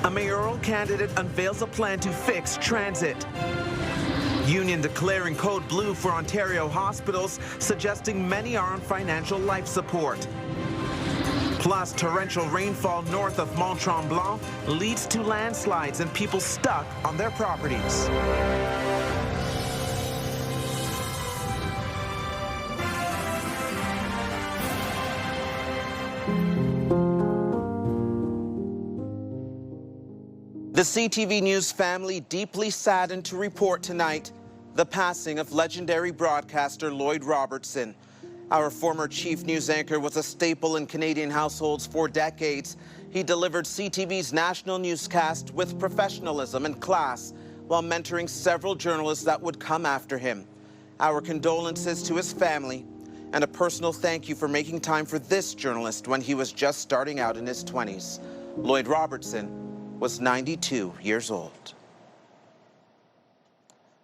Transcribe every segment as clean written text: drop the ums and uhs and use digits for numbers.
A mayoral candidate unveils a plan to fix transit. Union declaring code blue for Ontario hospitals, suggesting many are on financial life support. Plus, torrential rainfall north of Mont-Tremblant leads to landslides and people stuck on their properties. The CTV News family deeply saddened to report tonight the passing of legendary broadcaster Lloyd Robertson. Our former chief news anchor was a staple in Canadian households for decades. He delivered CTV's national newscast with professionalism and class while mentoring several journalists that would come after him. Our condolences to his family and a personal thank you for making time for this journalist when he was just starting out in his 20s. Lloyd Robertson was 92 years old.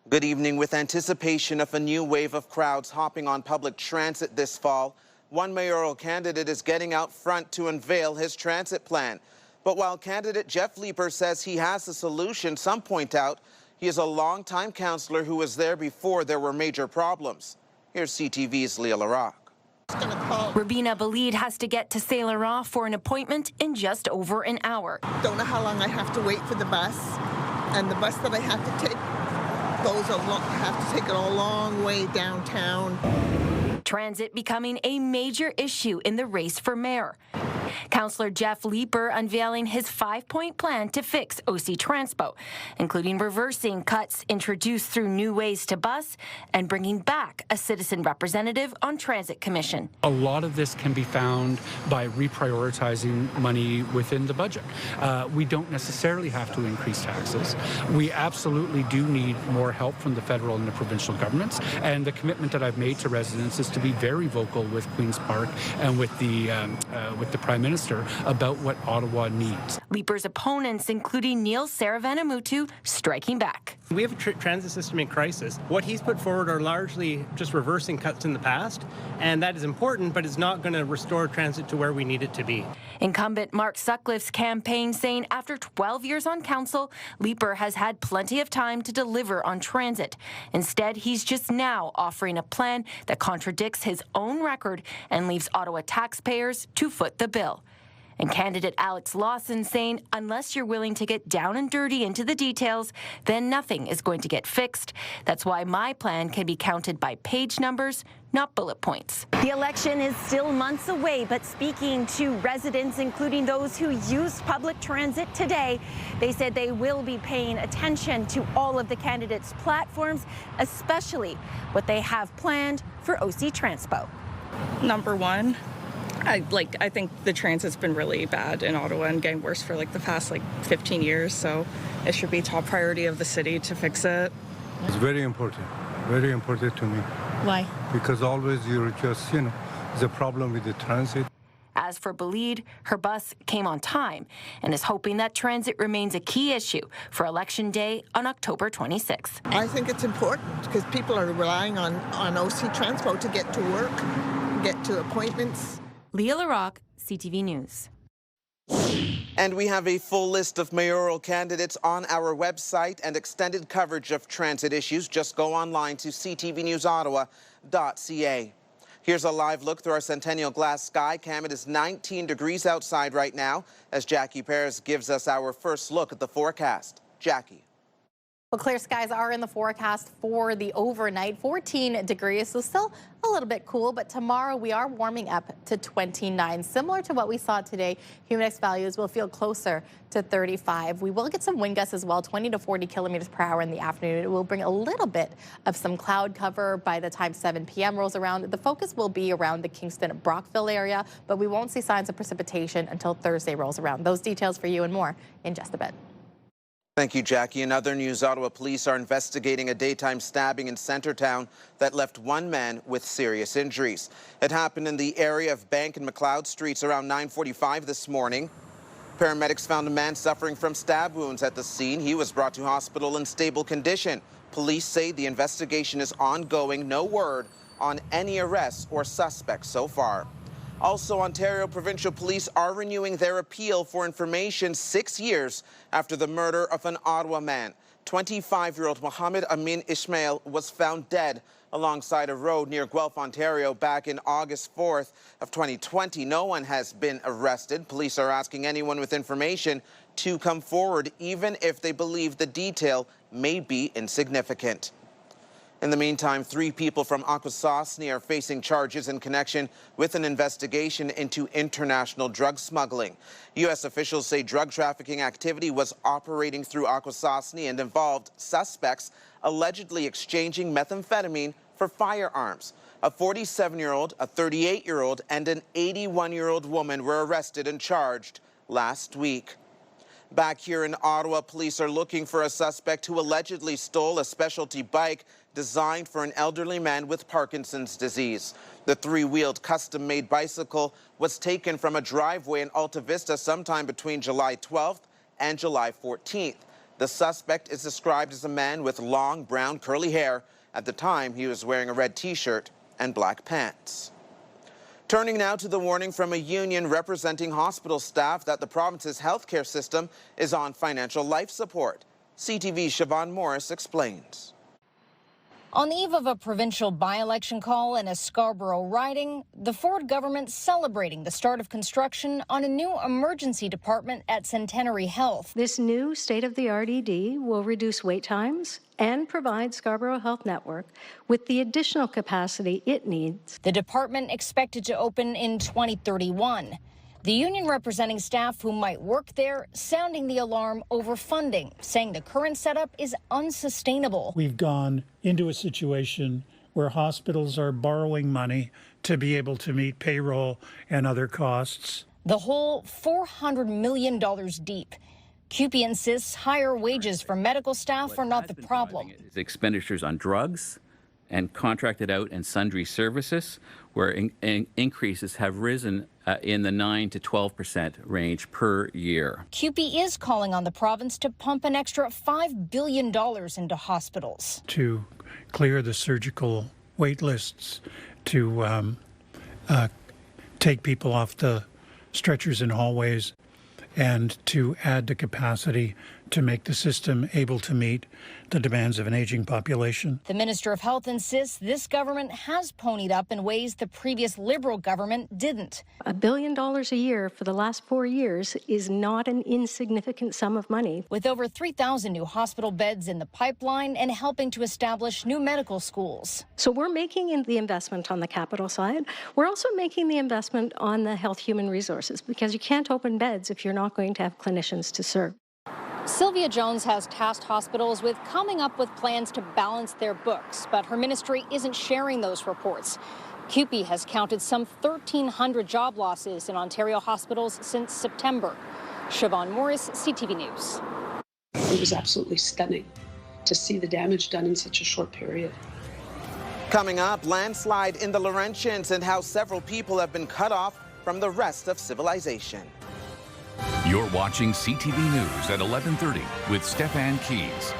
Good evening. With anticipation of a new wave of crowds hopping on public transit this fall, one mayoral candidate is getting out front to unveil his transit plan. But while candidate Jeff Leiper says he has a solution, some point out he is a longtime councillor who was there before there were major problems. Here's CTV's Leah LaRock. Rabina Balid has to get to Saint Laurent for an appointment in just over an hour. Don't know how long I have to wait for the bus, and the bus that I have to take have to take it a long way downtown. Transit becoming a major issue in the race for mayor. Councillor Jeff Leiper unveiling his 5-point plan to fix OC Transpo, including reversing cuts introduced through new ways to bus and bringing back a citizen representative on Transit Commission. A lot of this can be found by reprioritizing money within the budget. We don't necessarily have to increase taxes. We absolutely do need more help from the federal and the provincial governments, and the commitment that I've made to residents is to be very vocal with Queen's Park and with the Prime Minister about what Ottawa needs. Leiper's opponents, including Neil Saravanamuttu, striking back. We have a transit system in crisis. What he's put forward are largely just reversing cuts in the past, and that is important, but it's not going to restore transit to where we need it to be. Incumbent Mark Sutcliffe's campaign saying after 12 years on council, Leiper has had plenty of time to deliver on transit. Instead, he's just now offering a plan that contradicts his own record and leaves Ottawa taxpayers to foot the bill. And candidate Alex Lawson saying, unless you're willing to get down and dirty into the details, then nothing is going to get fixed. That's why my plan can be counted by page numbers, not bullet points. The election is still months away, but speaking to residents, including those who use public transit today, they said they will be paying attention to all of the candidates' platforms, especially what they have planned for OC Transpo. Number one, I think the transit's been really bad in Ottawa and getting worse for the past 15 years, so it should be top priority of the city to fix it. It's very important to me. Why? Because always you're just, there's a problem with the transit. As for Balid, her bus came on time and is hoping that transit remains a key issue for Election Day on October 26th. I think it's important because people are relying on OC Transpo to get to work, get to appointments. Leah LaRock, CTV News. And we have a full list of mayoral candidates on our website and extended coverage of transit issues. Just go online to ctvnewsottawa.ca. Here's a live look through our Centennial Glass sky cam. It is 19 degrees outside right now as Jackie Perez gives us our first look at the forecast. Jackie. Well, clear skies are in the forecast for the overnight, 14 degrees, so still a little bit cool, but tomorrow we are warming up to 29. Similar to what we saw today, humidity values will feel closer to 35. We will get some wind gusts as well, 20 to 40 kilometers per hour in the afternoon. It will bring a little bit of some cloud cover by the time 7 p.m. rolls around. The focus will be around the Kingston-Brockville area, but we won't see signs of precipitation until Thursday rolls around. Those details for you and more in just a bit. Thank you, Jackie. In other news, Ottawa police are investigating a daytime stabbing in Centertown that left one man with serious injuries. It happened in the area of Bank and McLeod Streets around 9:45 this morning. Paramedics found a man suffering from stab wounds at the scene. He was brought to hospital in stable condition. Police say the investigation is ongoing. No word on any arrests or suspects so far. Also, Ontario Provincial Police are renewing their appeal for information 6 years after the murder of an Ottawa man. 25-year-old Mohammed Amin Ismail was found dead alongside a road near Guelph, Ontario back in August 4th of 2020. No one has been arrested. Police are asking anyone with information to come forward, even if they believe the detail may be insignificant. In the meantime, 3 people from Akwesasne are facing charges in connection with an investigation into international drug smuggling. U.S. officials say drug trafficking activity was operating through Akwesasne and involved suspects allegedly exchanging methamphetamine for firearms. A 47-year-old, a 38-year-old, and an 81-year-old woman were arrested and charged last week. Back here in Ottawa, police are looking for a suspect who allegedly stole a specialty bike designed for an elderly man with Parkinson's disease. The 3-wheeled custom-made bicycle was taken from a driveway in Alta Vista sometime between July 12th and July 14th. The suspect is described as a man with long, brown, curly hair. At the time, he was wearing a red T-shirt and black pants. Turning now to the warning from a union representing hospital staff that the province's healthcare system is on financial life support. CTV's Siobhan Morris explains. On the eve of a provincial by-election call in a Scarborough riding, the Ford government celebrating the start of construction on a new emergency department at Centenary Health. This new state-of-the-art ED will reduce wait times and provide Scarborough Health Network with the additional capacity it needs. The department expected to open in 2031. The union representing staff who might work there sounding the alarm over funding, saying the current setup is unsustainable. We've gone into a situation where hospitals are borrowing money to be able to meet payroll and other costs. The whole $400 million deep. CUPE insists higher wages for medical staff are not the problem. Expenditures on drugs and contracted out and sundry services, where increases have risen in the 9 to 12% range per year. CUPE is calling on the province to pump an extra $5 billion into hospitals. To clear the surgical wait lists, to take people off the stretchers and hallways, and to add the capacity to make the system able to meet the demands of an aging population. The Minister of Health insists this government has ponied up in ways the previous Liberal government didn't. $1 billion a year for the last 4 years is not an insignificant sum of money. With over 3,000 new hospital beds in the pipeline and helping to establish new medical schools. So we're making the investment on the capital side. We're also making the investment on the health human resources, because you can't open beds if you're not going to have clinicians to serve. Sylvia Jones has tasked hospitals with coming up with plans to balance their books, but her ministry isn't sharing those reports. CUPE has counted some 1,300 job losses in Ontario hospitals since September. Siobhan Morris, CTV News. It was absolutely stunning to see the damage done in such a short period. Coming up, landslide in the Laurentians and how several people have been cut off from the rest of civilization. You're watching CTV News at 11:30 with Stefan Keys.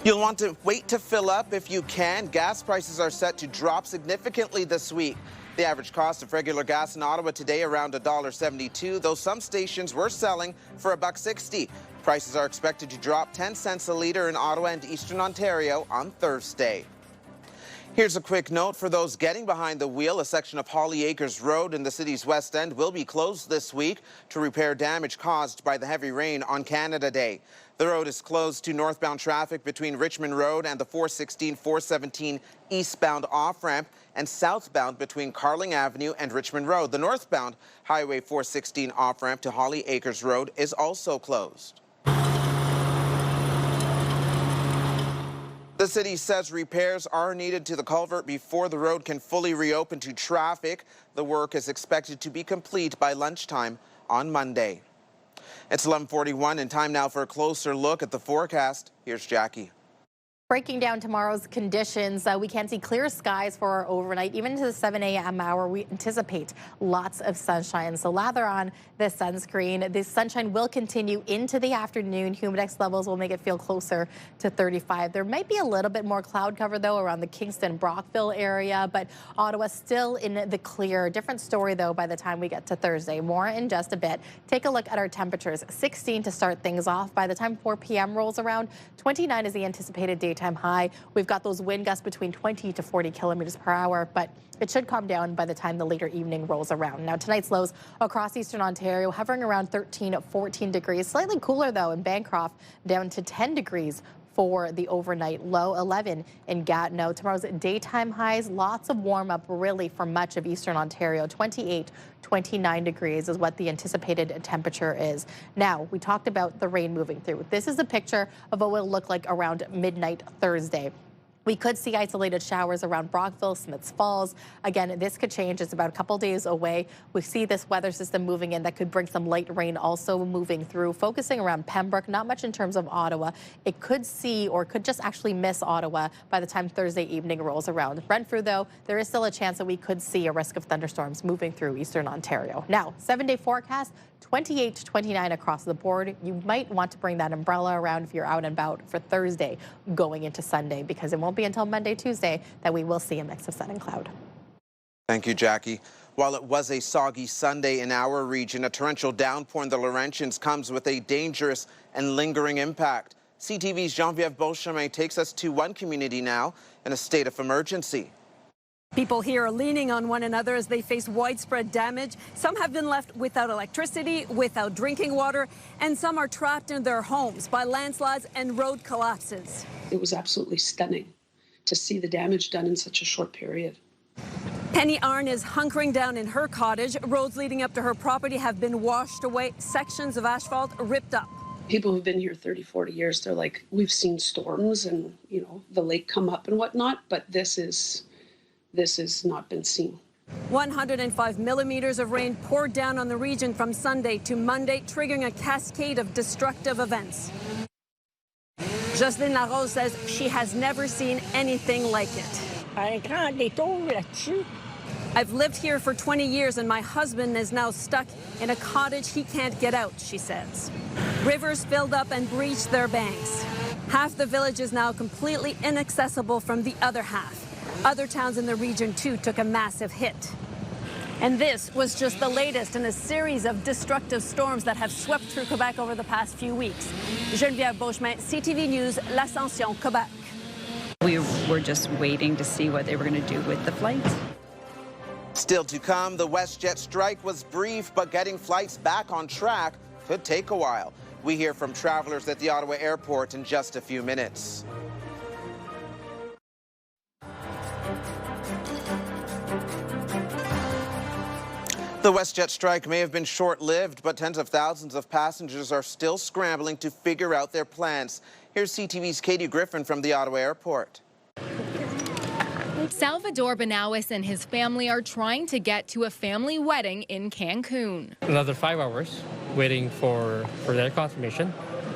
You'll want to wait to fill up if you can. Gas prices are set to drop significantly this week. The average cost of regular gas in Ottawa today around $1.72, though some stations were selling for $1.60. Prices are expected to drop 10 cents a litre in Ottawa and Eastern Ontario on Thursday. Here's a quick note for those getting behind the wheel. A section of Holly Acres Road in the city's west end will be closed this week to repair damage caused by the heavy rain on Canada Day. The road is closed to northbound traffic between Richmond Road and the 416-417 eastbound off-ramp and southbound between Carling Avenue and Richmond Road. The northbound Highway 416 off-ramp to Holly Acres Road is also closed. The city says repairs are needed to the culvert before the road can fully reopen to traffic. The work is expected to be complete by lunchtime on Monday. It's 11:41 and time now for a closer look at the forecast. Here's Jackie. Breaking down tomorrow's conditions, we can see clear skies for our overnight. Even to the 7 a.m. hour, we anticipate lots of sunshine. So lather on the sunscreen. The sunshine will continue into the afternoon. Humidex levels will make it feel closer to 35. There might be a little bit more cloud cover, though, around the Kingston-Brockville area, but Ottawa still in the clear. Different story, though, by the time we get to Thursday. More in just a bit. Take a look at our temperatures. 16 to start things off. By the time 4 p.m. rolls around, 29 is the anticipated daytime high. We've got those wind gusts between 20 to 40 kilometers per hour, but it should calm down by the time the later evening rolls around. Now, tonight's lows across eastern Ontario hovering around 13 to 14 degrees. Slightly cooler, though, in Bancroft, down to 10 degrees for the overnight low, 11 in Gatineau. Tomorrow's daytime highs, lots of warm up really for much of eastern Ontario. 28, 29 degrees is what the anticipated temperature is. Now, we talked about the rain moving through. This is a picture of what will look like around midnight Thursday. We could see isolated showers around Brockville, Smiths Falls. Again, this could change. It's about a couple days away. We see this weather system moving in that could bring some light rain also moving through, focusing around Pembroke, not much in terms of Ottawa. It could see or could just actually miss Ottawa by the time Thursday evening rolls around. Renfrew, though, there is still a chance that we could see a risk of thunderstorms moving through eastern Ontario. Now, 7-day forecast, 28 to 29 across the board. You might want to bring that umbrella around if you're out and about for Thursday going into Sunday, because it won't be until Monday, Tuesday that we will see a mix of sun and cloud. Thank you, Jackie. While it was a soggy Sunday in our region, a torrential downpour in the Laurentians comes with a dangerous and lingering impact. CTV's Geneviève Beauchemin takes us to one community now in a state of emergency. People here are leaning on one another as they face widespread damage. Some have been left without electricity, without drinking water, and some are trapped in their homes by landslides and road collapses. It was absolutely stunning to see the damage done in such a short period. Penny Arn is hunkering down in her cottage. Roads leading up to her property have been washed away, sections of asphalt ripped up. People who've been here 30, 40 years, they're like, we've seen storms and, you know, the lake come up and whatnot, but this has not been seen. 105 millimeters of rain poured down on the region from Sunday to Monday, triggering a cascade of destructive events. Jocelyne Larose says she has never seen anything like it. I've lived here for 20 years and my husband is now stuck in a cottage he can't get out, she says. Rivers filled up and breached their banks. Half the village is now completely inaccessible from the other half. Other towns in the region, too, took a massive hit. And this was just the latest in a series of destructive storms that have swept through Quebec over the past few weeks. Geneviève Beauchemin, CTV News, L'Ascension, Quebec. We were just waiting to see what they were going to do with the flights. Still to come, the WestJet strike was brief, but getting flights back on track could take a while. We hear from travelers at the Ottawa airport in just a few minutes. The WestJet strike may have been short-lived, but tens of thousands of passengers are still scrambling to figure out their plans. Here's CTV's Katie Griffin from the Ottawa airport. Salvador Benawis and his family are trying to get to a family wedding in Cancun. Another 5 hours waiting for their confirmation.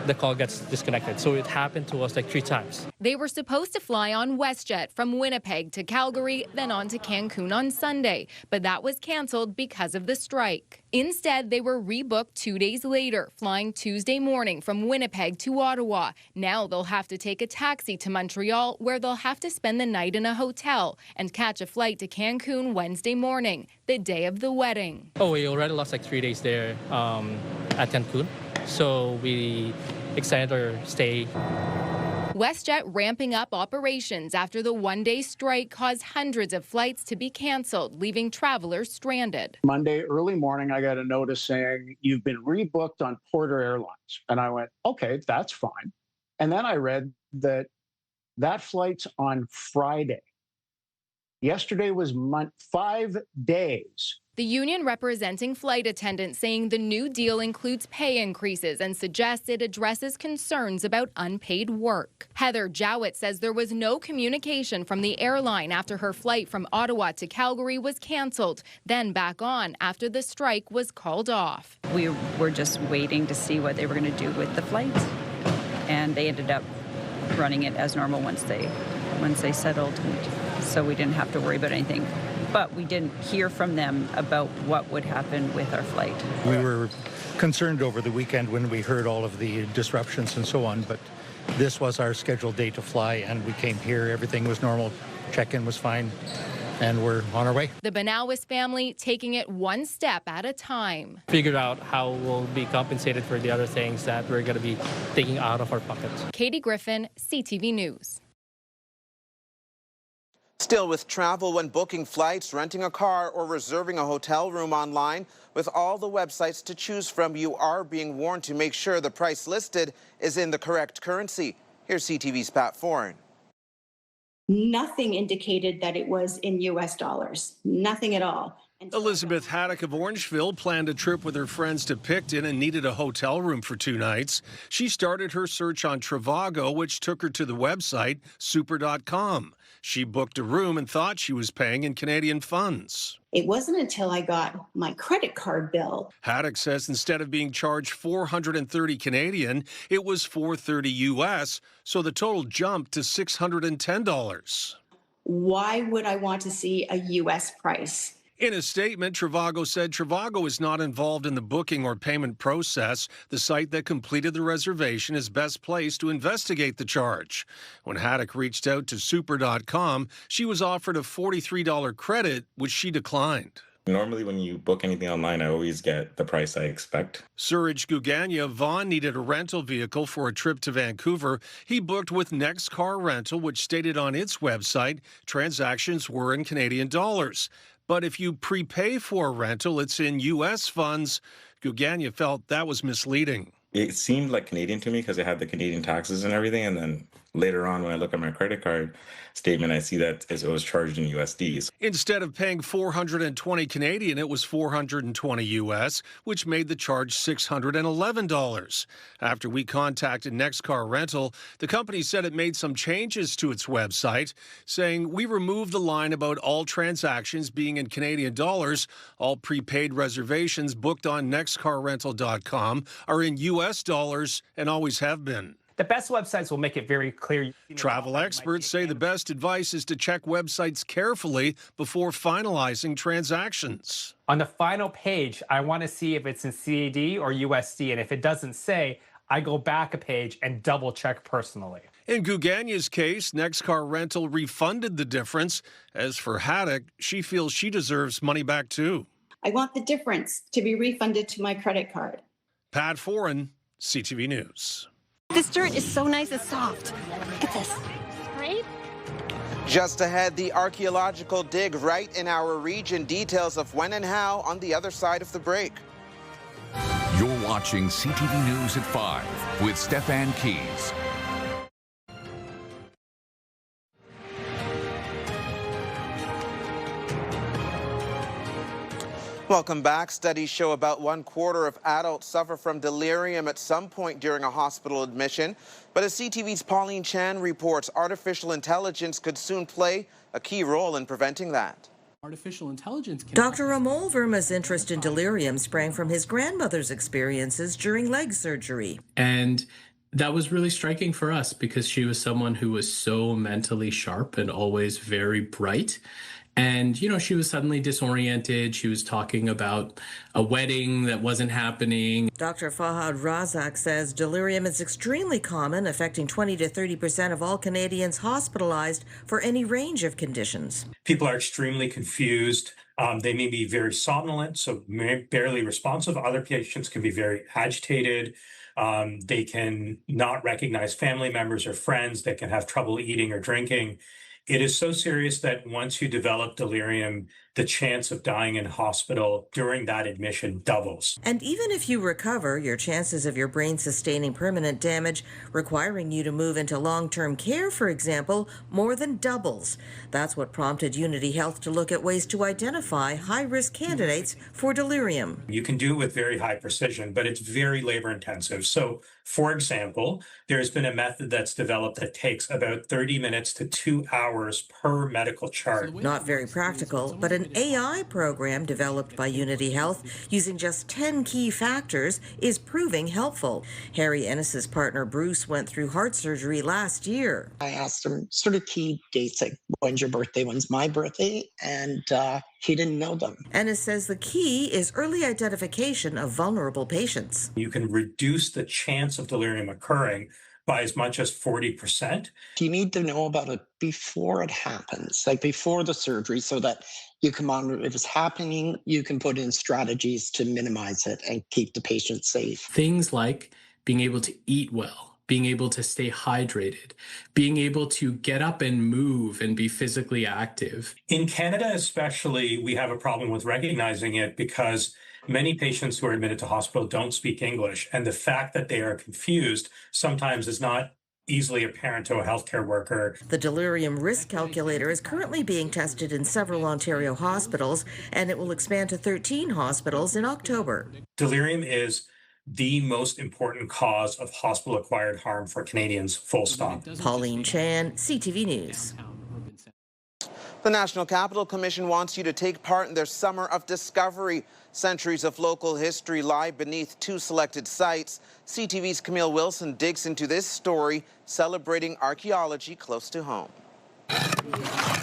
The call gets disconnected. So it happened to us like 3 times. They were supposed to fly on WestJet from Winnipeg to Calgary, then on to Cancun on Sunday, but that was canceled because of the strike. Instead, they were rebooked 2 days later, flying Tuesday morning from Winnipeg to Ottawa. Now they'll have to take a taxi to Montreal, where they'll have to spend the night in a hotel and catch a flight to Cancun Wednesday morning, the day of the wedding. Oh, we already lost like 3 days there at Cancun. So we extended our stay. WestJet ramping up operations after the one-day strike caused hundreds of flights to be canceled, leaving travelers stranded. Monday early morning, I got a notice saying, you've been rebooked on Porter Airlines. And I went, okay, that's fine. And then I read that flight's on Friday. Yesterday was 5 days. The union representing flight attendants saying the new deal includes pay increases and suggests it addresses concerns about unpaid work. Heather Jowett says there was no communication from the airline after her flight from Ottawa to Calgary was canceled, then back on after the strike was called off. We were just waiting to see what they were going to do with the flights, and they ended up running it as normal once they settled, and so we didn't have to worry about anything. But we didn't hear from them about what would happen with our flight. We were concerned over the weekend when we heard all of the disruptions and so on, but this was our scheduled day to fly, and we came here. Everything was normal. Check-in was fine, and we're on our way. The Benowis family taking it one step at a time. Figured out how we'll be compensated for the other things that we're going to be taking out of our pockets. Katie Griffin, CTV News. Still with travel when booking flights, renting a car, or reserving a hotel room online, with all the websites to choose from, you are being warned to make sure the price listed is in the correct currency. Here's CTV's Pat Foran. Nothing indicated that it was in U.S. dollars. Nothing at all. Elizabeth Haddock of Orangeville planned a trip with her friends to Picton and needed a hotel room for 2 nights. She started her search on Trivago, which took her to the website super.com. She booked a room and thought she was paying in Canadian funds. It wasn't until I got my credit card bill. Haddock says instead of being charged $430 Canadian, it was $430 US, so the total jumped to $610. Why would I want to see a U.S. price? In a statement, Trivago said Trivago is not involved in the booking or payment process. The site that completed the reservation is best placed to investigate the charge. When Haddock reached out to super.com, she was offered a $43 credit, which she declined. Normally, when you book anything online, I always get the price I expect. Suraj Gugania, Vaughn needed a rental vehicle for a trip to Vancouver. He booked with Next Car Rental, which stated on its website transactions were in Canadian dollars. But if you prepay for a rental, it's in U.S. funds. Gugania felt that was misleading. It seemed like Canadian to me because it had the Canadian taxes and everything. And then later on, when I look at my credit card statement, I see that it was charged in USDs. Instead of paying $420 Canadian, it was $420 US, which made the charge $611. After we contacted Next Car Rental, the company said it made some changes to its website, saying we removed the line about all transactions being in Canadian dollars. All prepaid reservations booked on nextcarrental.com are in US dollars and always have been. The best websites will make it very clear. Travel experts say the best advice is to check websites carefully before finalizing transactions. On the final page, I want to see if it's in CAD or USD, and if it doesn't say, I go back a page and double check personally. In Gugania's case, Next Car Rental refunded the difference. As for Haddock, she feels she deserves money back too. I want the difference to be refunded to my credit card. Pat Foran, CTV News. This dirt is so nice and soft. Look at this. Right? Just ahead, the archaeological dig right in our region. Details of when and how on the other side of the break. You're watching CTV News at 5 with Stefan Keys. Welcome back. Studies show about 1/4 of adults suffer from delirium at some point during a hospital admission. But as CTV's Pauline Chan reports, artificial intelligence could soon play a key role in preventing that. Artificial intelligence can... Dr. Ramol Verma's interest in delirium sprang from his grandmother's experiences during leg surgery. And that was really striking for us because she was someone who was so mentally sharp and always very bright. And, you know, she was suddenly disoriented. She was talking about a wedding that wasn't happening. Dr. Fahad Razak says delirium is extremely common, affecting 20 to 30% of all Canadians hospitalized for any range of conditions. People are extremely confused. They may be very somnolent, so barely responsive. Other patients can be very agitated. They can not recognize family members or friends. They can have trouble eating or drinking. It is so serious that once you develop delirium, the chance of dying in hospital during that admission doubles. And even if you recover, your chances of your brain sustaining permanent damage, requiring you to move into long-term care, for example, more than doubles. That's what prompted Unity Health to look at ways to identify high-risk candidates for delirium. You can do it with very high precision, but it's very labor-intensive. So, for example, there's been a method that's developed that takes about 30 minutes to 2 hours per medical chart. Not very practical, but a an AI program developed by Unity Health using just 10 key factors is proving helpful. Harry Ennis's partner Bruce went through heart surgery last year. I asked him sort of key dates, like when's your birthday, when's my birthday, and he didn't know them. Ennis says the key is early identification of vulnerable patients. You can reduce the chance of delirium occurring by as much as 40%. You need to know about it before it happens, like before the surgery, so that you can monitor if it's happening, you can put in strategies to minimize it and keep the patient safe. Things like being able to eat well, being able to stay hydrated, being able to get up and move and be physically active. In Canada especially, we have a problem with recognizing it because many patients who are admitted to hospital don't speak English, and the fact that they are confused sometimes is not easily apparent to a healthcare worker. The delirium risk calculator is currently being tested in several Ontario hospitals, and it will expand to 13 hospitals in October. Delirium is the most important cause of hospital-acquired harm for Canadians, full stop. Pauline Chan, CTV News. The National Capital Commission wants you to take part in their Summer of Discovery. Centuries of local history lie beneath 2 selected sites. CTV's Camille Wilson digs into this story, celebrating archaeology close to home.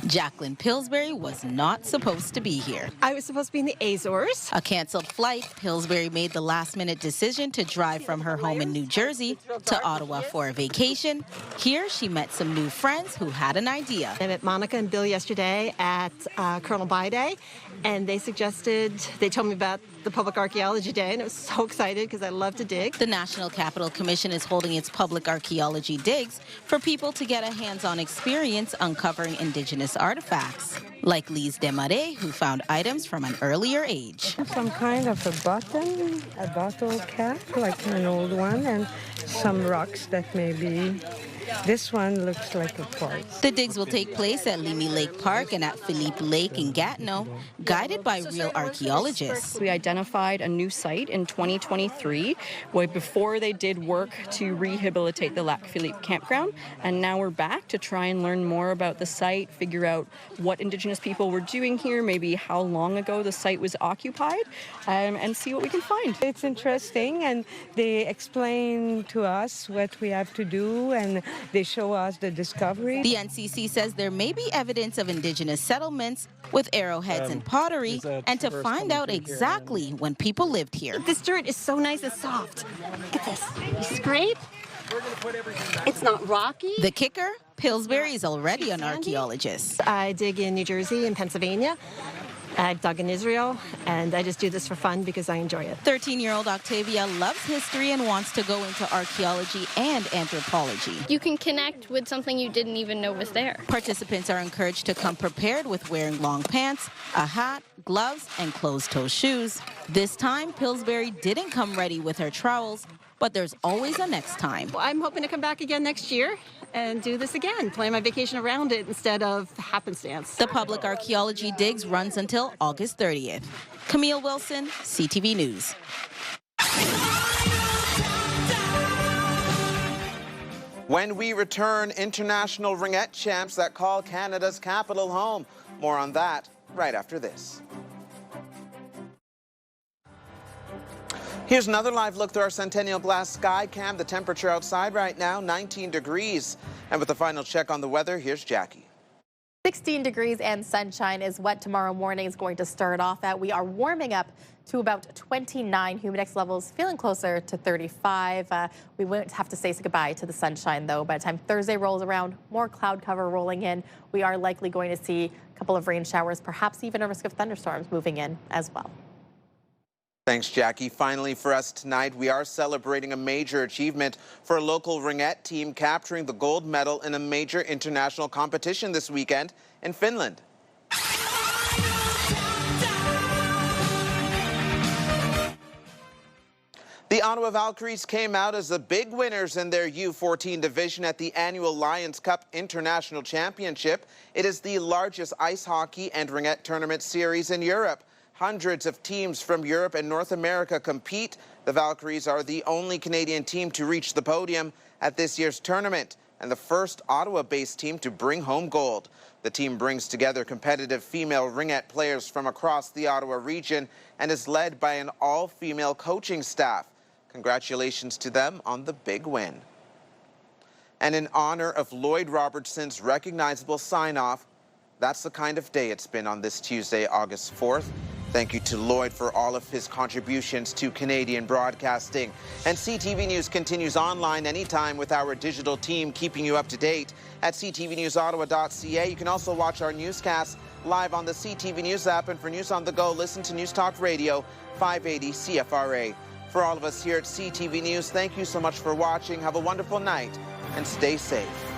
Jacqueline Pillsbury was not supposed to be here. I was supposed to be in the Azores. A canceled flight, Pillsbury made the last-minute decision to drive from her home in New Jersey to Ottawa for a vacation. Here, she met some new friends who had an idea. I met Monica and Bill yesterday at Colonel By Day, and they told me about the Public Archaeology Day, and I was so excited because I love to dig. The National Capital Commission is holding its Public Archaeology Digs for people to get a hands-on experience uncovering Indigenous artifacts, like Lise Desmarais, who found items from an earlier age. Some kind of a button, a bottle cap, like an old one, and some rocks that may be. This one looks like a quartz. The digs will take place at Limy Lake Park and at Philippe Lake in Gatineau, guided by real archaeologists. We identified a new site in 2023 before they did work to rehabilitate the Lac Philippe campground, and now we're back to try and learn more about the site, figure out what Indigenous people were doing here, maybe how long ago the site was occupied, and see what we can find. It's interesting, and they explain to us what we have to do, and they show us the discovery. The NCC says there may be evidence of Indigenous settlements with arrowheads and pottery, and to find out exactly when people lived here. This dirt is so nice and soft. Look at this. You scrape. It's not rocky. The kicker? Pillsbury is already an archaeologist. I dig in New Jersey and Pennsylvania. I've dug in Israel, and I just do this for fun because I enjoy it. 13-year-old Octavia loves history and wants to go into archaeology and anthropology. You can connect with something you didn't even know was there. Participants are encouraged to come prepared with wearing long pants, a hat, gloves, and closed-toe shoes. This time, Pillsbury didn't come ready with her trowels, but there's always a next time. Well, I'm hoping to come back again next year and do this again, plan my vacation around it instead of happenstance. The Public Archaeology Digs runs until August 30th. Camille Wilson, CTV News. When we return, international ringette champs that call Canada's capital home. More on that right after this. Here's another live look through our Centennial Glass Sky Cam. The temperature outside right now, 19 degrees. And with the final check on the weather, here's Jackie. 16 degrees and sunshine is what tomorrow morning is going to start off at. We are warming up to about 29. Humidex levels feeling closer to 35. We won't have to say goodbye to the sunshine, though. By the time Thursday rolls around, more cloud cover rolling in. We are likely going to see a couple of rain showers, perhaps even a risk of thunderstorms moving in as well. Thanks, Jackie. Finally, for us tonight, we are celebrating a major achievement for a local ringette team capturing the gold medal in a major international competition this weekend in Finland. The Ottawa Valkyries came out as the big winners in their U14 division at the annual Lions Cup International Championship. It is the largest ice hockey and ringette tournament series in Europe. Hundreds of teams from Europe and North America compete. The Valkyries are the only Canadian team to reach the podium at this year's tournament and the first Ottawa-based team to bring home gold. The team brings together competitive female ringette players from across the Ottawa region and is led by an all-female coaching staff. Congratulations to them on the big win. And in honor of Lloyd Robertson's recognizable sign-off, that's the kind of day it's been on this Tuesday, August 4th. Thank you to Lloyd for all of his contributions to Canadian broadcasting. And CTV News continues online anytime with our digital team keeping you up to date at ctvnewsottawa.ca. You can also watch our newscasts live on the CTV News app, and for news on the go, listen to News Talk Radio 580 CFRA. For all of us here at CTV News, thank you so much for watching. Have a wonderful night and stay safe.